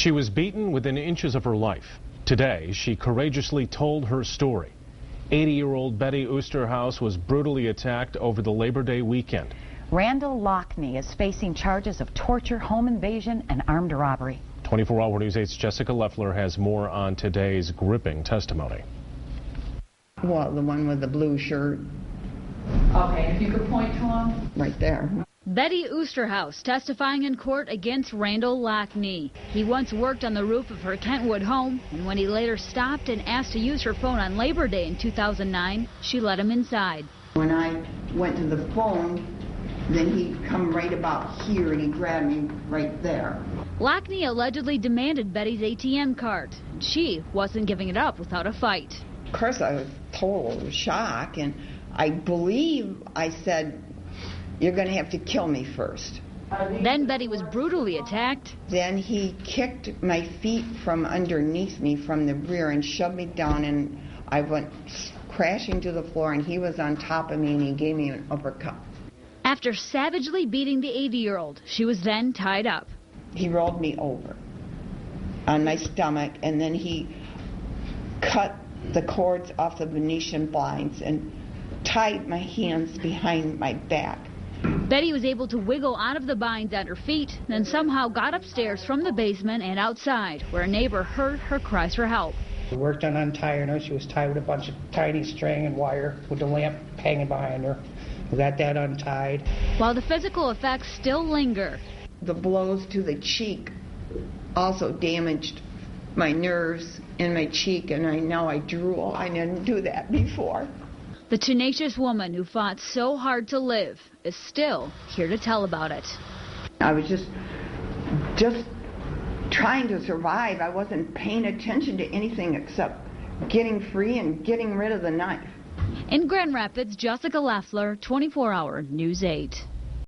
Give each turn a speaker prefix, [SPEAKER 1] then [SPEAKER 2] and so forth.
[SPEAKER 1] She was beaten within inches of her life. Today, she courageously told her story. 80-year-old Betty Oosterhouse was brutally attacked over the Labor Day weekend.
[SPEAKER 2] Randall Lockney is facing charges of torture, home invasion, and armed robbery.
[SPEAKER 1] 24 Hour News 8's Jessica Leffler has more on today's gripping testimony.
[SPEAKER 3] Well, the one with the blue shirt.
[SPEAKER 4] Okay, if you could point to him.
[SPEAKER 3] Right there.
[SPEAKER 5] Betty Oosterhouse testifying in court against Randall Lockney. He once worked on the roof of her Kentwood home, and when he later stopped and asked to use her phone on Labor Day in 2009, she let him inside.
[SPEAKER 3] When I went to the phone, then he'd come right about here and he grabbed me right there.
[SPEAKER 5] Lockney allegedly demanded Betty's ATM card. She wasn't giving it up without a fight.
[SPEAKER 3] Of course, I was total shock, and I believe I said, "You're going to have to kill me first."
[SPEAKER 5] Then Betty was brutally attacked.
[SPEAKER 3] Then he kicked my feet from underneath me from the rear and shoved me down, and I went crashing to the floor, and he was on top of me, and he gave me an uppercut.
[SPEAKER 5] After savagely beating the 80-year-old, she was then tied up.
[SPEAKER 3] He rolled me over on my stomach, and then he cut the cords off the Venetian blinds and tied my hands behind my back.
[SPEAKER 5] Betty was able to wiggle out of the binds at her feet, then somehow got upstairs from the basement and outside, where a neighbor heard her cries for help.
[SPEAKER 6] We worked on untying her. She was tied with a bunch of tiny string and wire with the lamp hanging behind her. We got that untied.
[SPEAKER 5] While the physical effects still linger.
[SPEAKER 3] The blows to the cheek also damaged my nerves in my cheek, and now I drool. I didn't do that before.
[SPEAKER 5] The tenacious woman who fought so hard to live is still here to tell about it.
[SPEAKER 3] I was just trying to survive. I wasn't paying attention to anything except getting free and getting rid of the knife.
[SPEAKER 5] In Grand Rapids, Jessica Leffler, 24 Hour News 8.